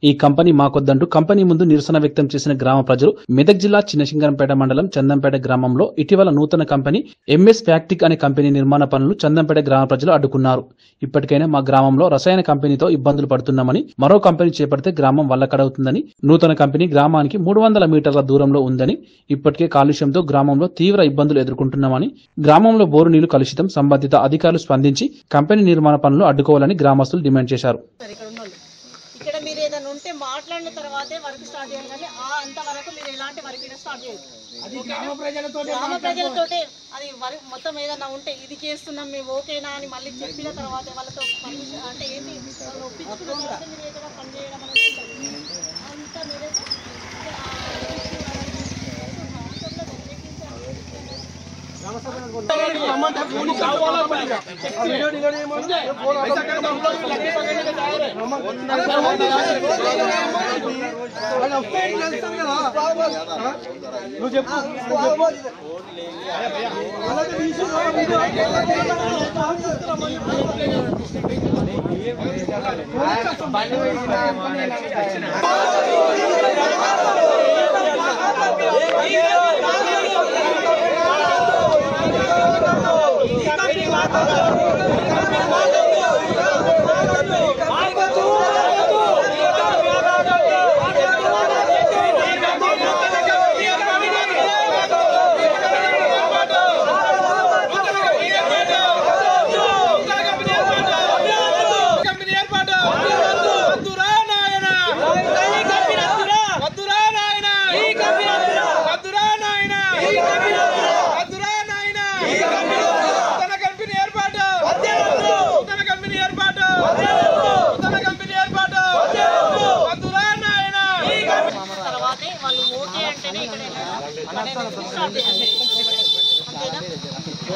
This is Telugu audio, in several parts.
ఈ కంపెనీ మాకొద్దంటూ కంపెనీ ముందు నిరసన వ్యక్తం చేసిన గ్రామ ప్రజలు మెదక్ జిల్లా చిన్నశంకరంపేట మండలం చందంపేట గ్రామంలో ఇటీవల నూతన కంపెనీ ఎంఎస్ ఫ్యాక్టిక్ అనే కంపెనీ నిర్మాణ పనులు చందంపేట గ్రామ ప్రజలు అడ్డుకున్నారు. ఇప్పటికైనా మా గ్రామంలో రసాయన కంపెనీతో ఇబ్బందులు పడుతున్నామని, మరో కంపెనీ చేపడితే గ్రామం వల్లకడవుతుందని, నూతన కంపెనీ గ్రామానికి 300 మీటర్ల దూరంలో ఉందని, ఇప్పటికే కాలుష్యంతో గ్రామంలో తీవ్ర ఇబ్బందులు ఎదుర్కొంటున్నామని, గ్రామంలో బోరు నీళ్లు కలుషితం, సంబంధిత అధికారులు స్పందించి కంపెనీ నిర్మాణ పనులు అడ్డుకోవాలని గ్రామస్తులు డిమాండ్ చేశారు. ఇక్కడ మీరు ఏదైనా ఉంటే మాట్లాడిన తర్వాతే వర్క్ స్టార్ట్ చేయాలి, కానీ అంతవరకు మీరు ఎలాంటి వర్క్ స్టార్ట్ చేయదు. గ్రామ ప్రజలతోటే అది వర్క్ మొత్తం ఏదైనా ఉంటే ఇది చేస్తున్నాం మేము ఓకేనా అని మళ్ళీ చెప్పిన తర్వాత వాళ్ళతో పర్మిషన్ అంటే ఏంటి ఒప్పించుకున్న తర్వాత మీరు ఏదైనా పని చేయడం అనేది అంతా మీరైతే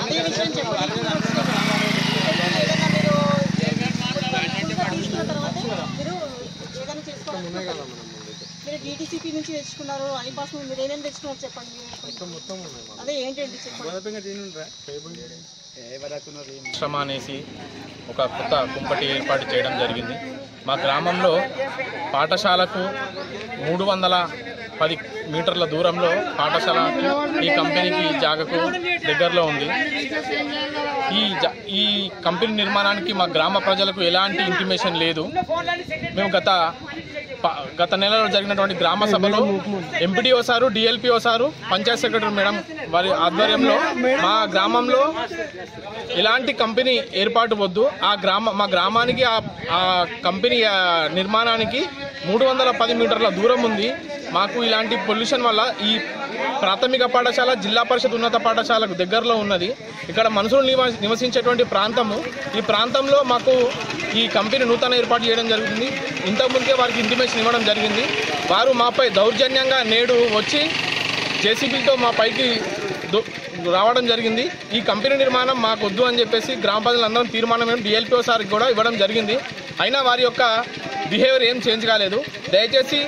అదే విషయం చెప్పండి. తీసుకున్న తర్వాత మీరు ఏదైనా చేసుకోవాలి. మీరు DTCP నుంచి తెచ్చుకున్నారు, అనిపాస్ మీరు ఏమేమి తెచ్చుకున్నారు చెప్పండి. అదే ఏంటండి చెప్పండి. శ్రమ అనేసి ఒక కొత్త కుంపటి ఏర్పాటు చేయడం జరిగింది. మా గ్రామంలో పాఠశాలకు 310 మీటర్ల దూరంలో పాఠశాల ఈ కంపెనీకి జాగకు దగ్గరలో ఉంది. ఈ కంపెనీ నిర్మాణానికి మా గ్రామ ప్రజలకు ఎలాంటి ఇంటిమేషన్ లేదు. మేము గత నెలలో జరిగినటువంటి గ్రామ సభలో MPDO sir, DLPO sir, Panchayat secretary madam వారి ఆధ్వర్యంలో మా గ్రామంలో ఎలాంటి కంపెనీ ఏర్పాటు వద్దు, మా గ్రామానికి ఆ కంపెనీ నిర్మాణానికి 310 మీటర్ల దూరం ఉంది. మాకు ఇలాంటి పొల్యూషన్ వల్ల ఈ ప్రాథమిక పాఠశాల జిల్లా పరిషత్ ఉన్నత పాఠశాలకు దగ్గరలో ఉన్నది. ఇక్కడ మనుషులు నివసించేటువంటి ప్రాంతము. ఈ ప్రాంతంలో మాకు ఈ కంపెనీ నూతన ఏర్పాటు చేయడం జరుగుతుంది. ఇంతకుముందే వారికి ఇంటిమేషన్ ఇవ్వడం జరిగింది. వారు మాపై దౌర్జన్యంగా నేడు వచ్చి జేసీబీతో మా పైకి రావడం జరిగింది. ఈ కంపెనీ నిర్మాణం మాకు వద్దు అని చెప్పేసి గ్రామ ప్రజలందరం తీర్మానం డిఎల్పిఓ సార్కి కూడా ఇవ్వడం జరిగింది. అయినా వారి యొక్క బిహేవియర్ ఏం చేంజ్ కాలేదు. దయచేసి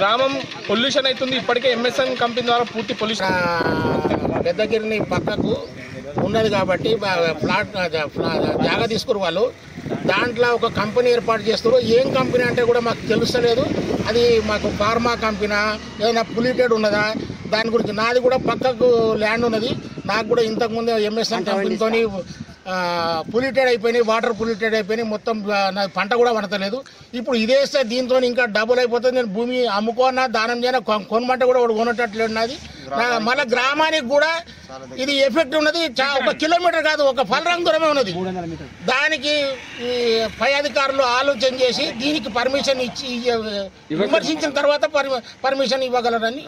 గ్రామం పొల్యూషన్ అవుతుంది. ఇప్పటికే ఎంఎస్ఎన్ కంపెనీ ద్వారా పూర్తి పొల్యూషన్ పెద్దగిరిని పక్కకు ఉన్నది కాబట్టి ఫ్లాట్ జాగా తీసుకురు వాళ్ళు. దాంట్లో ఒక కంపెనీ ఏర్పాటు చేస్తారు. ఏం కంపెనీ అంటే కూడా మాకు తెలుస్తలేదు. అది మాకు ఫార్మా కంపెనీ ఏదైనా పొల్యూటెడ్ ఉన్నదా దాని గురించి. నాది కూడా పక్కకు ల్యాండ్ ఉన్నది. నాకు కూడా ఇంతకుముందు ఎంఎస్ఎన్ కంపెనీతో పొల్యూటెడ్ అయిపోయినాయి, వాటర్ పొల్యూటెడ్ అయిపోయినాయి, మొత్తం నా పంట కూడా పడతలేదు. ఇప్పుడు ఇదేస్తే దీంతో ఇంకా డబుల్ అయిపోతుంది. నేను భూమి అమ్ముకోనా దానం చేయనా కొనమంటే కూడా వాడు కొనటట్లేదు. నాది మళ్ళీ గ్రామానికి కూడా ఇది ఎఫెక్ట్ ఉన్నది. 1 కిలోమీటర్ కాదు, ఒక ఫలరంగ్ దూరమే ఉన్నది. దానికి ఈ పై అధికారులు ఆలోచన చేసి దీనికి పర్మిషన్ ఇచ్చి విమర్శించిన తర్వాత పర్మిషన్ ఇవ్వగలరని